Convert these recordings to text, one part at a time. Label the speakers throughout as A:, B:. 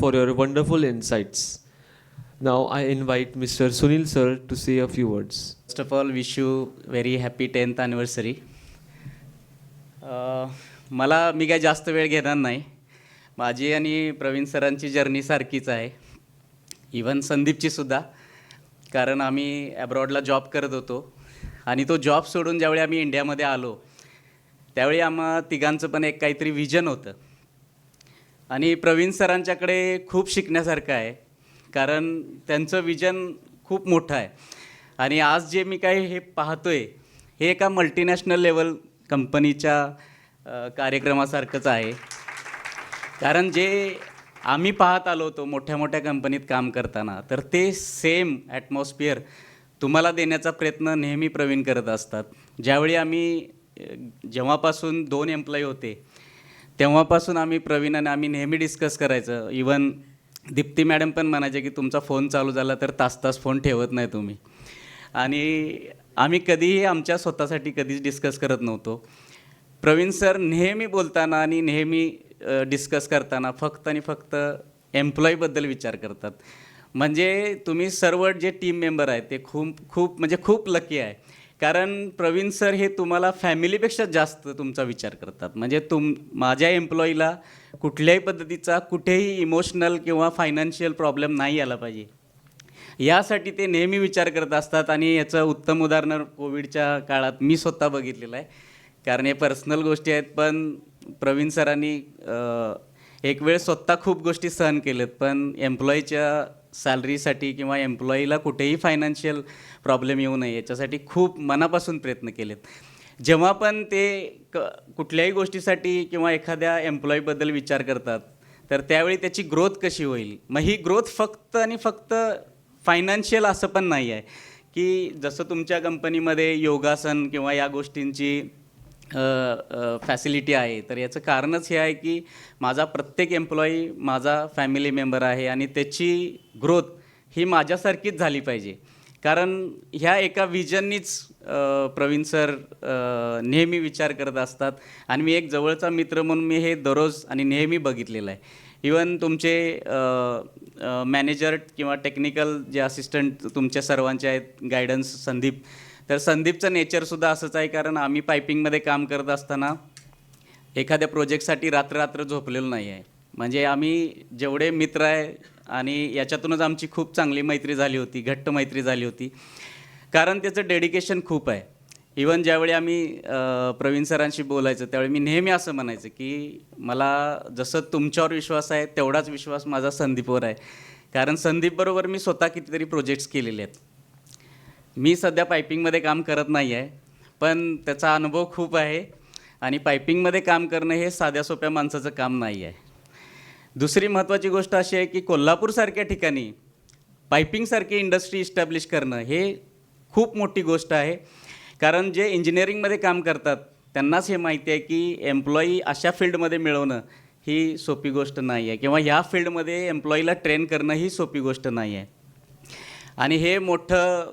A: for your wonderful insights. Now I invite Mr. Sunil sir to say a few words.
B: First of all, wish you very happy 10th anniversary. मला मी काय जास्त वेळ घेणार नाही. माझी आणि प्रवीण सरांची जर्नी सारखीच आहे, इवन संदीपची सुद्धा. कारण आम्ही ॲब्रॉडला जॉब करत होतो आणि तो जॉब सोडून ज्यावेळी आम्ही इंडियामध्ये आलो त्यावेळी आम्हा तिघांचं पण एक काहीतरी विजन होतं. आणि प्रवीण सरांच्याकडे खूप शिकण्यासारखं आहे, कारण त्यांचं विजन खूप मोठं आहे. आणि आज जे मी काय हे पाहतोय हे एका मल्टीनॅशनल लेवल कंपनीच्या कार्यक्रमासारखंच आहे. कारण जे आम्ही पाहत आलो होतो मोठ्या मोठ्या कंपनीत काम करताना, तर ते सेम ॲटमॉस्फिअर तुम्हाला देण्याचा प्रयत्न नेहमी प्रवीण करत असतात. ज्यावेळी आम्ही जेव्हापासून 2 एम्प्लॉई होते तेव्हापासून आम्ही प्रवीण आणि आम्ही नेहमी डिस्कस करायचं. इवन दीप्ती मॅडम पण म्हणायचे की तुमचा फोन चालू झाला तर तास फोन ठेवत नाही तुम्ही. आणि आम्ही कधीही आमच्या स्वतःसाठी कधीच डिस्कस करत नव्हतो. प्रवीण सर नेहमी बोलताना आणि नेहमी डिस्कस करताना फक्त आणि फक्त एम्प्लॉईबद्दल विचार करतात. म्हणजे तुम्ही सर्व जे टीम मेंबर आहेत ते खूप लकी आहे. कारण प्रवीण सर हे तुम्हाला फॅमिलीपेक्षा जास्त तुमचा विचार करतात. म्हणजे माझ्या एम्प्लॉईला कुठल्याही पद्धतीचा कुठेही इमोशनल किंवा फायनान्शियल प्रॉब्लेम नाही आला पाहिजे यासाठी ते नेहमी विचार करत असतात. आणि याचं उत्तम उदाहरण कोविडच्या काळात मी स्वतः बघितलेलं आहे. कारण हे पर्सनल गोष्टी आहेत, पण प्रवीण सरांनी एक वेळ स्वतः खूप गोष्टी सहन केल्यात, पण एम्प्लॉईच्या सॅलरीसाठी किंवा एम्प्लॉईला कुठेही फायनान्शियल प्रॉब्लेम येऊ नये याच्यासाठी खूप मनापासून प्रयत्न केलेत. जेव्हा पण ते कुठल्याही गोष्टीसाठी किंवा एखाद्या एम्प्लॉईबद्दल विचार करतात तर त्यावेळी त्याची ग्रोथ कशी होईल. मग ही ग्रोथ फक्त आणि फक्त फायनान्शियल असं पण नाही आहे की जसं तुमच्या कंपनीमध्ये योगासन किंवा या गोष्टींची फॅसिलिटी आहे, तर याचं कारणच हे आहे की माझा प्रत्येक एम्प्लॉई माझा फॅमिली मेंबर आहे आणि त्याची ग्रोथ ही माझ्यासारखीच झाली पाहिजे. कारण ह्या एका विजननीच प्रवीण सर नेहमी विचार करत असतात. आणि मी एक जवळचा मित्र म्हणून मी हे दररोज आणि नेहमी बघितलेलं आहे. इवन तुमचे मॅनेजर किंवा टेक्निकल जे असिस्टंट तुमच्या सर्वांचे आहेत गायडन्स संदीप, तर संदीपचं नेचरसुद्धा असंच आहे. कारण आम्ही पायपिंगमध्ये काम करत असताना एखाद्या प्रोजेक्टसाठी रात्र झोपलेलो नाही आहे. म्हणजे आम्ही जेवढे मित्र आहे आणि याच्यातूनच आमची खूप चांगली मैत्री झाली होती, घट्ट मैत्री झाली होती. कारण त्याचं डेडिकेशन खूप आहे. इवन ज्यावेळी आम्ही प्रवीण सरांशी बोलायचं त्यावेळी मी नेहमी असं म्हणायचं की मला जसं तुमच्यावर विश्वास आहे तेवढाच विश्वास माझा संदीपवर आहे. कारण संदीपबरोबर मी स्वतः कितीतरी प्रोजेक्ट्स केलेले आहेत. मी सध्या पायपिंगमध्ये काम करत नाही आहे, पण त्याचा अनुभव खूप आहे. आणि पायपिंगमध्ये काम करणं हे साध्या सोप्या माणसाचं काम नाही आहे. दुसरी महत्त्वाची गोष्ट अशी आहे की कोल्हापूरसारख्या ठिकाणी पायपिंगसारखी इंडस्ट्री इस्टॅब्लिश करणं हे खूप मोठी गोष्ट आहे. कारण जे इंजिनिअरिंगमध्ये काम करतात त्यांनाच हे माहिती आहे की एम्प्लॉई अशा फील्डमध्ये मिळवणं ही सोपी गोष्ट नाही आहे, किंवा ह्या फील्डमध्ये एम्प्लॉईला ट्रेन करणं ही सोपी गोष्ट नाही आहे. आणि हे मोठं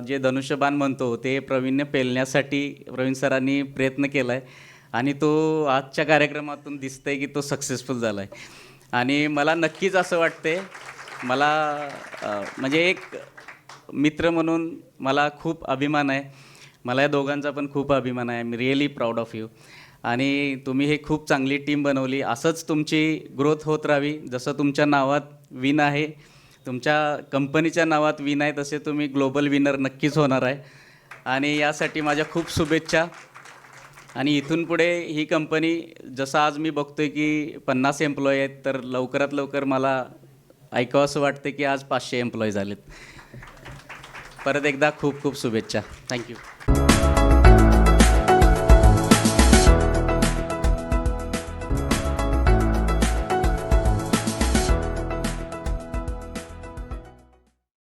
B: जे धनुष्यबाण म्हणतो ते प्रवीणने पेलण्यासाठी प्रवीण सरांनी प्रयत्न केला आहे आणि तो आजच्या कार्यक्रमातून दिसतं आहे की तो सक्सेसफुल झाला आहे. आणि मला नक्कीच असं वाटते, मला म्हणजे एक मित्र म्हणून मला खूप अभिमान आहे. मला या दोघांचा पण खूप अभिमान आहे. I am really proud of you. आणि तुम्ही हे खूप चांगली टीम बनवली. असंच तुमची ग्रोथ होत राहावी. जसं तुमच्या नावात विन आहे, तुमच्या कंपनीच्या नावात विन आहे, तसे तुम्ही ग्लोबल विनर नक्कीच होणार आहे. आणि यासाठी माझ्या खूप शुभेच्छा. आणि इथून पुढे ही कंपनी जसं आज मी बघतो आहे की 50 एम्प्लॉई आहेत, तर लवकरात लवकर मला ऐकावं असं वाटतं की आज 500 एम्प्लॉई झालेत. परत एकदा खूप खूप शुभेच्छा. थँक्यू.